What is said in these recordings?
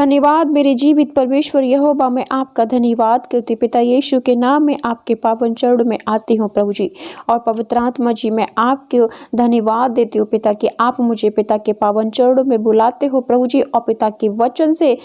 धन्यवाद मेरे जीवित परमेश्वर यहोवा, मैं आपका धन्यवाद करती पिता यीशु के नाम में आपके पावन चरण में आती हूँ प्रभु जी। और पवित्र आत्मा जी, मैं आपके धन्यवाद देती हूँ पिता कि आप मुझे पिता के पावन चरणों में बुलाते हो प्रभु जी, और पिता के वचन से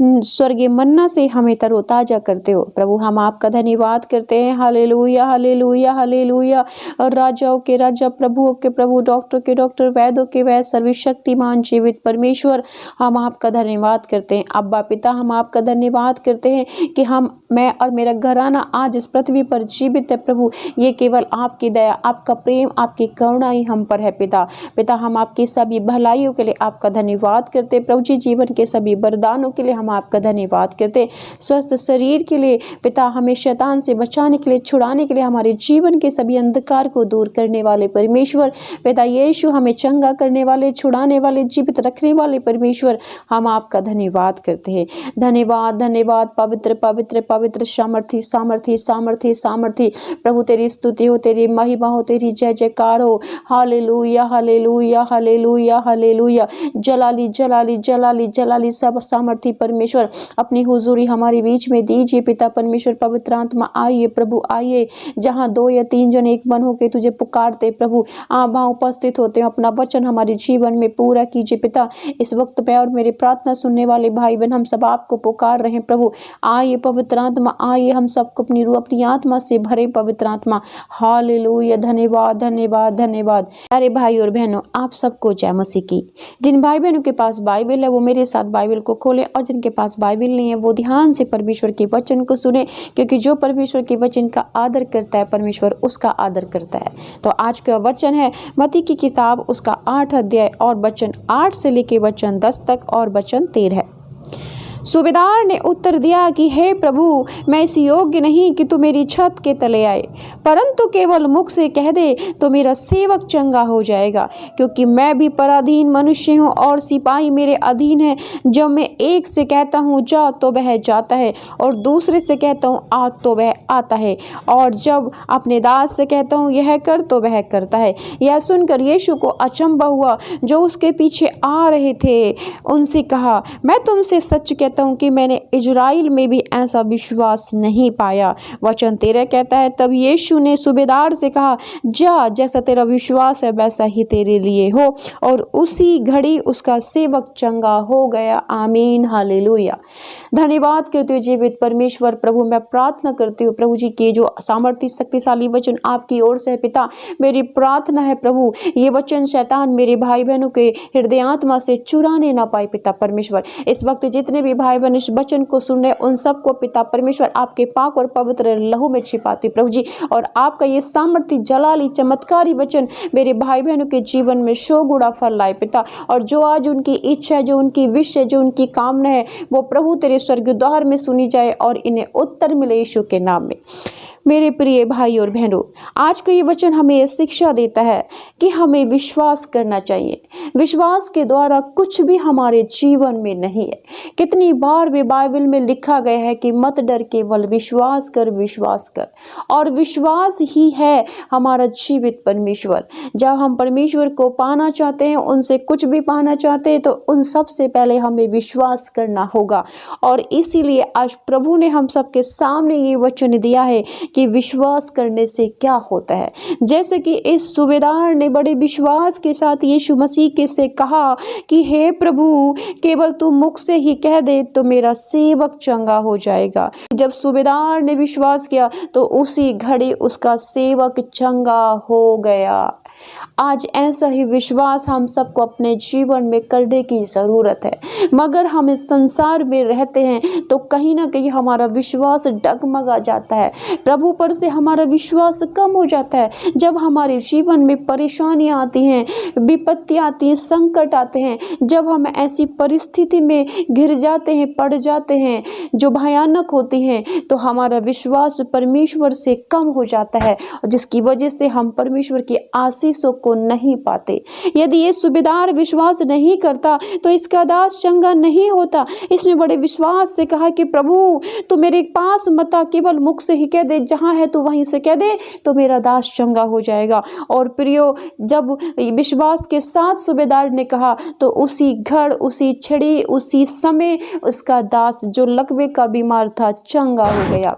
स्वर्गीय मन्ना से हमें तरोताजा करते हो प्रभु। हम आपका धन्यवाद करते हैं। Hallelujah hallelujah hallelujah. और राजाओं के राजा, प्रभुओं के प्रभु, डॉक्टर के डॉक्टर, वैद्यों के वैद्य, सर्वशक्तिमान जीवित परमेश्वर, हम आपका धन्यवाद करते हैं। अब्बा पिता, हम आपका धन्यवाद करते हैं कि मैं और मेरा घराना आज इस पृथ्वी पर जीवित है प्रभु। ये केवल आपकी दया, आपका प्रेम, आपकी करुणा ही हम पर है पिता। पिता, हम आपकी सभी भलाइयों के लिए आपका धन्यवाद करते प्रभु जी। जीवन के सभी वरदानों के लिए हम आपका धन्यवाद करते। स्वस्थ शरीर के लिए पिता, हमें शैतान से बचाने के लिए, छुड़ाने के लिए, हमारे जीवन के सभी अंधकार को दूर करने वाले परमेश्वर पिता यीशु, हमें चंगा करने वाले, छुड़ाने वाले, जीवित रखने वाले परमेश्वर, हम आपका धन्यवाद करते हैं। धन्यवाद धन्यवाद। पवित्र पवित्र पवित्र, सामर्थी सामर्थी सामर्थी सामर्थी प्रभु, तेरी स्तुति हो, तेरी महिमा हो, तेरी जय जयकार हो। Hallelujah hallelujah hallelujah hallelujah. जलाली जलाली जलाली जलाली सब सामर्थी परमेश्वर, अपनी हुजूरी हमारे बीच में दीजिए पिता परमेश्वर। पवित्र आत्मा आइए प्रभु, आइए। जहाँ 2 या 3 जन एक मन होकर तुझे पुकारते प्रभु, आप वहाँ उपस्थित होते हैं। अपना वचन हमारे जीवन में पूरा कीजिए पिता। इस वक्त पे और मेरे प्रार्थना सुनने वाले भाई बहन, हम सब आपको पुकार रहे हैं प्रभु। आइए पवित्र आत्मा, आइए। हम सबको अपनी रूह, अपनी आत्मा से भरे पवित्र आत्मा। हालेलुया। धन्यवाद धन्यवाद धन्यवाद। अरे भाई और बहनों, आप सबको जय मसीह की। जिन भाई बहनों के पास बाइबल है वो मेरे साथ बाइबल को खोलें, और जिनके पास बाइबल नहीं है वो ध्यान से परमेश्वर के वचन को सुने, क्योंकि जो परमेश्वर के वचन का आदर करता है परमेश्वर उसका आदर करता है। तो आज का वचन है मत्ती की किताब, उसका 8 अध्याय और वचन 8 से लेके वचन 10 तक और वचन 13 है। सूबेदार ने उत्तर दिया कि हे प्रभु, मैं इस योग्य नहीं कि तू मेरी छत के तले आए, परंतु केवल मुख से कह दे तो मेरा सेवक चंगा हो जाएगा। क्योंकि मैं भी पराधीन मनुष्य हूँ और सिपाही मेरे अधीन है। जब मैं एक से कहता हूँ जा तो वह जाता है, और दूसरे से कहता हूँ आ तो वह आता है, और जब अपने दास से कहता हूँ यह कर तो वह करता है। यह सुनकर यीशु को अचंभा हुआ। जो उसके पीछे आ रहे थे उनसे कहा, मैं तुमसे सच कहता हूं कि मैंने इजराइल में भी ऐसा विश्वास नहीं पाया। वचन 13 कहता है, तब यीशु ने सूबेदार से कहा, जा, जैसा तेरा विश्वास है वैसा ही तेरे लिए हो। और उसी घड़ी उसका सेवक चंगा हो गया। आमीन हालेलुया। धन्यवाद करते हुए जीवित परमेश्वर प्रभु, मैं प्रार्थना करती हूँ प्रभु जी की जो सामर्थ्य शक्तिशाली वचन आपकी ओर से है पिता। मेरी प्रार्थना है प्रभु, ये वचन शैतान मेरे भाई बहनों के हृदय आत्मा से चुराने ना पाए पिता परमेश्वर। इस वक्त जितने भी भाई बहन इस वचन को सुन रहे उन सबको पिता परमेश्वर आपके पाक और पवित्र लहू में छिपाती प्रभु जी। और आपका ये सामर्थ्य जलाली चमत्कारी वचन मेरे भाई बहनों के जीवन में 100 गुना फल लाए पिता। और जो आज उनकी इच्छा है, जो उनकी विश है, जो उनकी कामना है, वो प्रभु तेरे स्वर्ग द्वार में सुनी जाए और इन्हें उत्तर मिले यीशु के नाम में। मेरे प्रिय भाई और बहनों, आज का ये वचन हमें शिक्षा देता है कि हमें विश्वास करना चाहिए। विश्वास के द्वारा कुछ भी हमारे जीवन में नहीं है। कितनी बार भी बाइबल में लिखा गया है कि मत डर, केवल विश्वास कर, विश्वास कर। और विश्वास ही है हमारा जीवित परमेश्वर। जब हम परमेश्वर को पाना चाहते हैं, उनसे कुछ भी पाना चाहते हैं, तो उन सब से पहले हमें विश्वास करना होगा। और इसीलिए आज प्रभु ने हम सबके सामने ये वचन दिया है कि विश्वास करने से क्या होता है। जैसे कि इस सूबेदार ने बड़े विश्वास के साथ यीशु मसीह के से कहा कि हे प्रभु, केवल तू मुख से ही कह दे तो मेरा सेवक चंगा हो जाएगा। जब सूबेदार ने विश्वास किया तो उसी घड़ी उसका सेवक चंगा हो गया। आज ऐसा ही विश्वास हम सबको अपने जीवन में करने की ज़रूरत है। मगर हम इस संसार में रहते हैं तो कहीं ना कहीं हमारा विश्वास डगमगा जाता है, प्रभु पर से हमारा विश्वास कम हो जाता है। जब हमारे जीवन में परेशानियां आती हैं, विपत्ति आती हैं, संकट आते हैं, जब हम ऐसी परिस्थिति में घिर जाते हैं, पड़ जाते हैं जो भयानक होती हैं, तो हमारा विश्वास परमेश्वर से कम हो जाता है, जिसकी वजह से हम परमेश्वर की आशीष आशीषों को नहीं पाते। यदि ये सूबेदार विश्वास नहीं करता तो इसका दास चंगा नहीं होता। इसने बड़े विश्वास से कहा कि प्रभु तू मेरे पास मत आ, केवल मुख से ही कह दे, जहाँ है तू वहीं से कह दे तो मेरा दास चंगा हो जाएगा। और प्रियो, जब विश्वास के साथ सूबेदार ने कहा तो उसी घड़, उसी छड़ी, उसी समय उसका दास जो लकवे का बीमार था चंगा हो गया।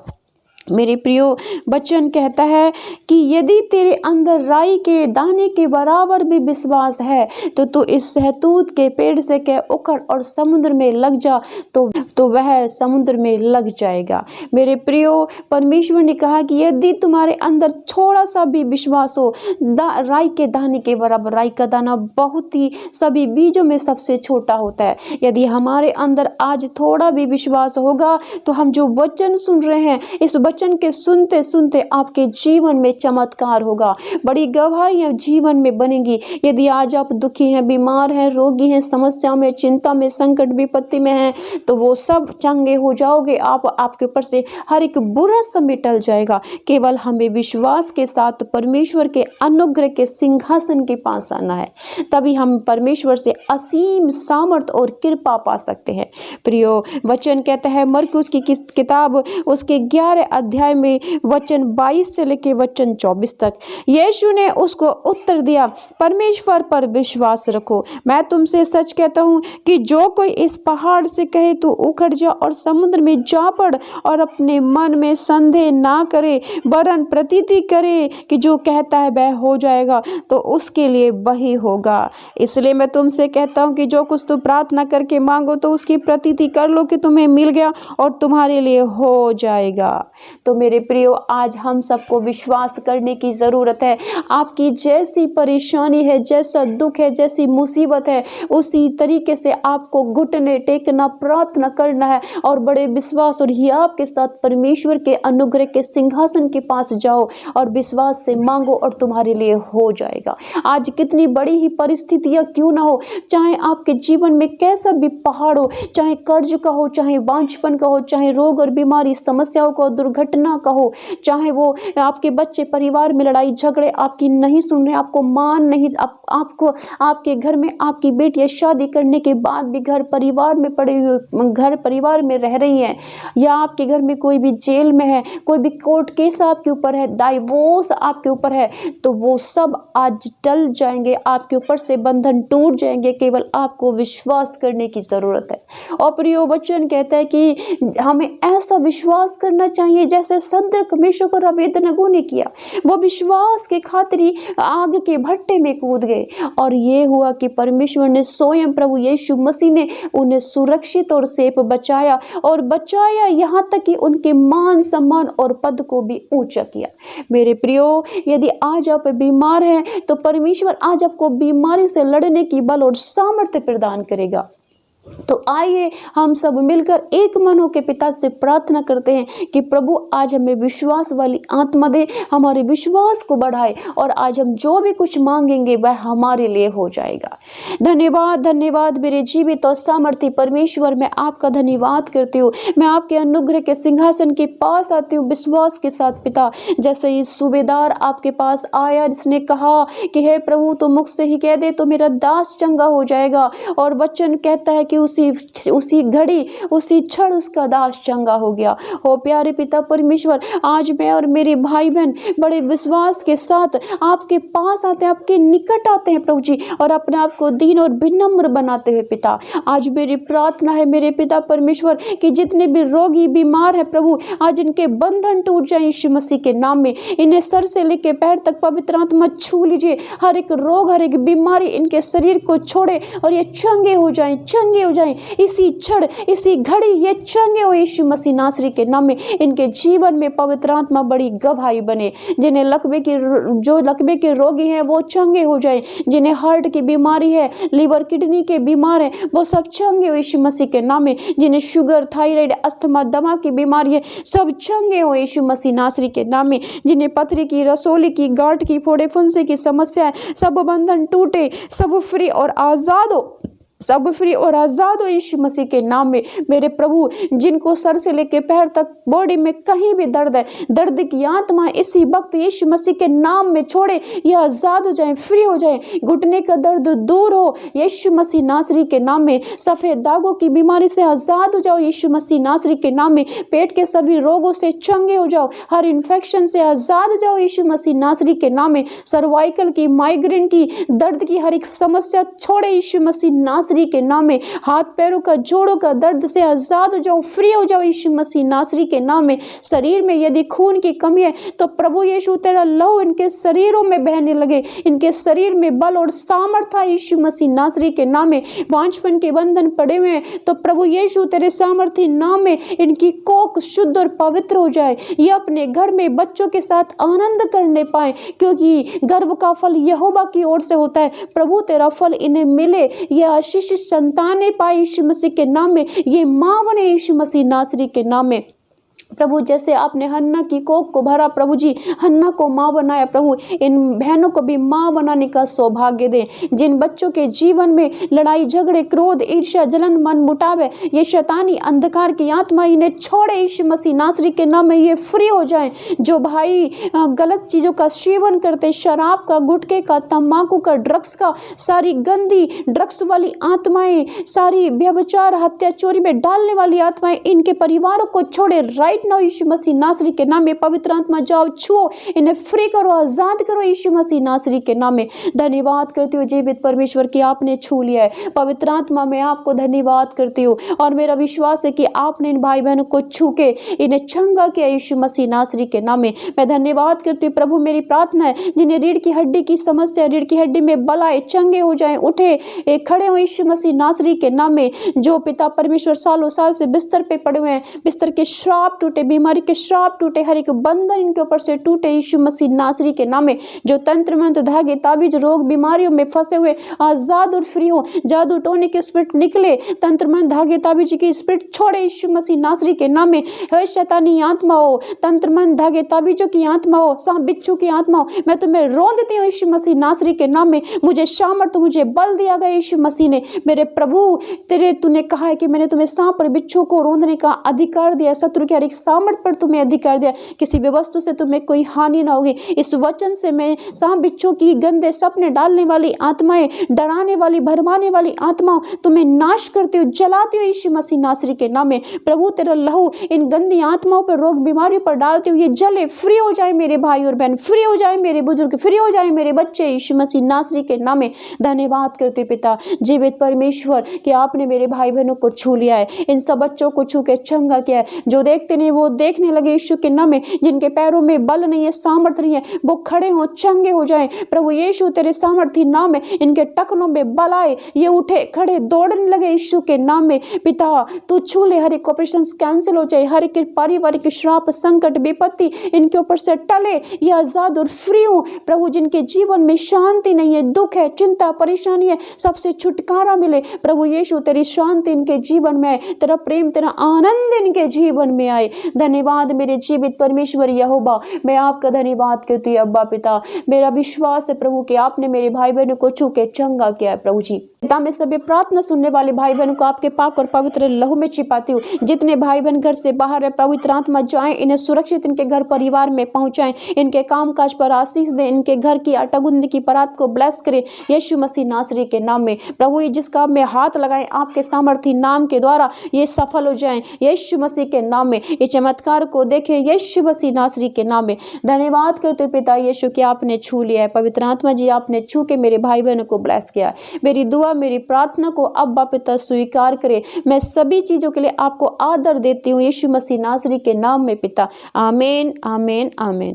मेरे प्रियो, वचन कहता है कि यदि तेरे अंदर राई के दाने के बराबर भी विश्वास है तो तू इस सहतूत के पेड़ से कह उखड़ और समुद्र में लग जा, तो वह समुद्र में लग जाएगा। मेरे प्रियो, परमेश्वर ने कहा कि यदि तुम्हारे अंदर थोड़ा सा भी विश्वास हो, राई के दाने के बराबर। राई का दाना बहुत ही सभी बीजों में सबसे छोटा होता है। यदि हमारे अंदर आज थोड़ा भी विश्वास होगा तो हम जो वचन सुन रहे हैं, इस वचन के सुनते सुनते आपके जीवन में चमत्कार होगा, बड़ी गवाहियां जीवन में बनेगी। यदि आज आप दुखी हैं, बीमार हैं, रोगी हैं, समस्या में, चिंता में, संकट विपत्ति में हैं, तो वो सब चंगे हो जाओगे। आपके ऊपर से हर एक बुरा समय टल जाएगा। केवल हमें विश्वास के साथ परमेश्वर के अनुग्रह के सिंहासन के पास आना है, तभी हम परमेश्वर से असीम सामर्थ और कृपा पा सकते हैं। प्रियो, वचन कहता है मरकुस की किताब उसके 11 अध्याय में वचन 22 से लेके वचन 24 तक, यीशु ने उसको उत्तर दिया, परमेश्वर पर विश्वास रखो। मैं तुमसे सच कहता हूँ कि जो कोई इस पहाड़ से कहे तू उखड़ जा और समुद्र में जा पड़ और अपने मन में संदेह ना करे वरन प्रतीति करे कि जो कहता है वह हो जाएगा, तो उसके लिए वही होगा। इसलिए मैं तुमसे कहता हूँ कि जो कुछ तू प्रार्थना करके मांगो तो उसकी प्रतीति कर लो कि तुम्हें मिल गया और तुम्हारे लिए हो जाएगा। तो मेरे प्रियो, आज हम सबको विश्वास करने की ज़रूरत है। आपकी जैसी परेशानी है, जैसा दुख है, जैसी मुसीबत है, उसी तरीके से आपको घुटने टेकना, प्रार्थना करना है और बड़े विश्वास और हियाव के साथ परमेश्वर के अनुग्रह के सिंहासन के पास जाओ और विश्वास से मांगो और तुम्हारे लिए हो जाएगा। आज कितनी बड़ी ही परिस्थितियाँ क्यों ना हो, चाहे आपके जीवन में कैसा भी पहाड़ हो, चाहे कर्ज का हो, चाहे बांझपन का हो, चाहे रोग और बीमारी, समस्याओं का, दुर्घटना का हो, चाहे वो आपके बच्चे परिवार में लड़ाई झगड़े आपकी नहीं सुन रहे, आपको मान नहीं, आपको आपके घर में आपकी बेटियां शादी करने के बाद भी घर परिवार में पड़े हुए, घर परिवार में रह रही हैं, या आपके घर में कोई भी जेल में है, कोई भी कोर्ट केस आपके ऊपर है, डाइवोर्स आपके ऊपर है, तो वो सब आज टल जाएंगे, आपके ऊपर से बंधन टूट जाएंगे। केवल आपको विश्वास करने की जरूरत है। और प्रियो, वचन कहता है कि हमें ऐसा विश्वास करना चाहिए जैसे सद्रक, मेशक और अबेदनगो ने किया। वो विश्वास के खातिर ही आग के भट्टे में कूद गए और ये हुआ कि परमेश्वर ने, स्वयं प्रभु यीशु मसीह ने उन्हें सुरक्षित और सेफ बचाया और बचाया, यहाँ तक कि उनके मान सम्मान और पद को भी ऊंचा किया। मेरे प्रियो, यदि आज आप बीमार हैं तो परमेश्वर आज आपको बीमारी से लड़ने की बल और सामर्थ्य प्रदान करेगा। तो आइए हम सब मिलकर एक मन होकर पिता से प्रार्थना करते हैं कि प्रभु आज हमें विश्वास वाली आत्मा दे, हमारे विश्वास को बढ़ाए और आज हम जो भी कुछ मांगेंगे वह हमारे लिए हो जाएगा। धन्यवाद, धन्यवाद मेरे जीवित और सामर्थी परमेश्वर, मैं आपका धन्यवाद करती हूँ। मैं आपके अनुग्रह के सिंहासन के पास आती हूँ विश्वास के साथ पिता। जैसे इस सूबेदार आपके पास आया, जिसने कहा कि हे प्रभु तो मुख से ही कह दे तो मेरा दास चंगा हो जाएगा, और वचन कहता है कि उसी घड़ी, उसी क्षण उसका दास चंगा हो गया। हो प्यारे पिता परमेश्वर, आज मैं और मेरे भाई बहन बड़े विश्वास के साथ आपके पास आते हैं, आपके निकट आते हैं प्रभु जी, और अपने आप को दीन और विनम्र बनाते हुए पिता, आज मेरी प्रार्थना है मेरे पिता परमेश्वर कि जितने भी रोगी बीमार है प्रभु, आज इनके बंधन टूट जाए यीशु मसीह के नाम में। इन्हें सर से लेकर पैर तक पवित्र आत्मा छू लीजिए, हर एक रोग, हर एक बीमारी इनके शरीर को छोड़े और ये चंगे हो जाएं, चंगे हो जाएं इसी क्षण, इसी घड़ी ये चंगे हो यीशु मसीह नासरी के नाम में। इनके जीवन में पवित्र आत्मा बड़ी गवाही बने। जिन्हें लकवे के रोगी हैं वो चंगे हो जाएं, जिन्हें हार्ट की बीमारी है, लिवर किडनी के बीमार है, वो सब चंगे हो यीशु मसीह के नाम में। जिन्हें शुगर, थायराइड, अस्थमा, दमा की बीमारी है, सब चंगे हो यीशु मसीह नासरी के नाम में। जिन्हें पथरी की, रसोली की, गांठ की, फोड़े फुंसे की समस्या है, सब बंधन टूटे, सब फ्री और आजाद हो सब फ्री और आज़ाद हो यीशु मसीह के नाम में। मेरे प्रभु, जिनको सर से लेके पैर तक बॉडी में कहीं भी दर्द है, दर्द की आत्मा इसी वक्त यीशु मसीह के नाम में छोड़े, ये आज़ाद हो जाए, फ्री हो जाए। घुटने का दर्द दूर हो यीशु मसीह नासरी के नाम में। सफ़ेद दागों की बीमारी से आज़ाद हो जाओ यीशु मसीह नासरी के नाम में। पेट के सभी रोगों से चंगे हो जाओ, हर इन्फेक्शन से आज़ाद हो जाओ यीशु मसीह नासरी के नाम में। सर्वाइकल की, माइग्रेन की, दर्द की हर एक समस्या छोड़े यीशु मसीह नासरी के नाम में। हाथ पैरों का, जोड़ों का दर्द से आज़ाद हो जाओ, फ्री हो जाओ यीशु मसीह नासरी के नाम में। शरीर में यदि खून की कमी है तो प्रभु यीशु तेरा लहू इनके शरीरों में बहने लगे, इनके शरीर में बल और सामर्थ्य यीशु मसीह नासरी के नाम में। वांछपन के बंधन पड़े हुए हैं तो प्रभु यीशु तेरे सामर्थ्य नाम में इनकी कोख शुद्ध और पवित्र हो जाए। ये अपने घर में बच्चों के साथ आनंद करने पाए, क्योंकि गर्भ का फल यहोवा की ओर से होता है। प्रभु तेरा फल इन्हें मिले, ये आशीष संतानें पाए यीशु मसीह के नाम में। ये माँ बने यीशु मसीह नासरी के नाम में। प्रभु, जैसे आपने हन्ना की कोख को भरा प्रभु जी, हन्ना को माँ बनाया प्रभु, इन बहनों को भी माँ बनाने का सौभाग्य दे। जिन बच्चों के जीवन में लड़ाई झगड़े, क्रोध, ईर्ष्या, जलन, मन मुटाव है, ये शैतानी अंधकार की आत्मा इन्हें छोड़े यीशु मसीह नासरी के नाम में। ये फ्री हो जाएं। जो भाई गलत चीज़ों का सेवन करते, शराब का, गुटखे का, तम्बाकू का, ड्रग्स का, सारी गंदी ड्रग्स वाली आत्माएं, सारी व्यभिचार, हत्या, चोरी में डालने वाली आत्माएं, इनके परिवारों को छोड़े राइट नाउ यीशु मसीह नासरी के नाम में। पवित्र आत्मा जाओ, छुओ, इन्हें फ्री करो, आजाद करो यीशु मसीह नासरी के नाम में। धन्यवाद करती हूँ जीवित परमेश्वर की आपने छू लिया है। पवित्र आत्मा मैं आपको धन्यवाद करती हूँ और मेरा विश्वास है कि आपने इन भाई बहनों को छू के इन्हें चंगा किया यीशु मसीह नासरी के नाम में। मैं धन्यवाद करती हूँ प्रभु। मेरी प्रार्थना है जिन्हें रीढ़ की हड्डी की समस्या, रीढ़ की हड्डी में बल आए, चंगे हो जाए, उठे खड़े हो यीशु मसीह नासरी के नाम में। जो पिता परमेश्वर सालों साल से बिस्तर पे पड़े हुए हैं, बिस्तर के श्राप टूटे, बीमारी के श्राप टूटे, हर एक बंधन इनके ऊपर से टूटे यीशु मसीह नासरी के नाम में। जो तंत्र मंत्र, धागे, ताबीज, रोग, बीमारियों में फंसे हुए आजाद और फ्री हो। जादू टोने के स्पिरिट निकले, तंत्र मंत्र, धागे, ताबीज की स्पिरिट छोड़े यीशु मसीह नासरी के नाम में। हे शैतानी आत्मा हो, तंत्र मंत्र, धागे, ताबीजों की आत्मा हो, सांप बिच्छू की आत्मा हो, मैं तुम्हें रोक देती हूँ यीशु मसीह नासरी के नाम में। मुझे सामर्थ्य, मुझे बल दिया गया यीशु मसीह ने। मेरे प्रभु, तूने कहा है कि मैंने तुम्हें सांप और बिच्छू को रोंदने का अधिकार दिया, शत्रु के हर एक सामर्थ्य पर तुम्हें अधिकार दिया, किसी भी वस्तु से तुम्हें कोई हानि ना होगी। इस वचन से मैं सांप बिच्छू की, गंदे सपने डालने वाली आत्माएं, डराने वाली, भरमाने वाली आत्माओं, तुम्हें नाश करती हूँ, जलाती हूँ यीशु मसीह नासरी के नाम में। प्रभु तेरा लहू इन गंदी आत्माओं पर, रोग बीमारियों पर डालती हूँ, ये जले, फ्री हो जाए मेरे भाई और बहन, फ्री हो जाए मेरे बुजुर्ग, फ्री हो जाए मेरे बच्चे यीशु मसीह नासरी के नाम में। धन्यवाद करते पिता जीवित परमेश्वर कि आपने मेरे भाई बहनों को छू लिया है, इन सब बच्चों को छू के चंगा किया है। जो देखते नहीं वो देखने लगे यीशु के नाम में। जिनके पैरों में बल नहीं है, सामर्थ्य नहीं है, वो खड़े हो, चंगे हो जाए प्रभु यीशु तेरे सामर्थ्य नाम में। इनके टखनों में बल आए, ये उठे खड़े दौड़ने लगे यीशु के नाम में। पिता तू छू ले, हर एक ऑपरेशन कैंसिल हो जाए, हर एक पारिवारिक श्राप, संकट, विपत्ति इनके ऊपर से टले, ये आजाद और फ्री हो प्रभु। जिनके जीवन में शांति नहीं है, दुख है, चिंता, परेशानी है, सबसे छुटकारा मिले प्रभु यीशु। तेरी शांति इनके जीवन में आए, तेरा प्रेम, तेरा आनंद इनके जीवन में आए। धन्यवाद मेरे जीवित परमेश्वर यहोवा, मैं आपका धन्यवाद करती हूँ अब्बा पिता। मेरा विश्वास है प्रभु कि आपने मेरे भाई बहनों को छू के चंगा किया है प्रभु जी। पिता मैं सभी प्रार्थना सुनने वाले भाई बहनों को आपके पाक और पवित्र लहू में छिपाती हूँ। जितने भाई बहन घर से बाहर है, पवित्र आत्मा जाए, इन्हें सुरक्षित इनके घर परिवार में पहुंचाएं, इनके कामकाज पर आशीष दें, इनके घर की अटगुंद की परात को ब्लेस करें यीशु मसीह नासरी के नाम में। प्रभु ये जिस काम में हाथ लगाएं आपके सामर्थ्य नाम के द्वारा ये सफल हो जाएं यीशु मसीह के नाम में। ये चमत्कार को देखें यीशु मसीह नासरी के नाम में। धन्यवाद करते पिता यीशु कि आपने छू लिया है। पवित्र आत्मा जी आपने छू के मेरे भाई बहनों को ब्लेस किया। मेरी दुआ, मेरी प्रार्थना को अब्बा पिता स्वीकार करे। मैं सभी चीजों के लिए आपको आदर देती हूँ यीशु मसीह नासरी के नाम में पिता। आमीन, आमीन, आमीन।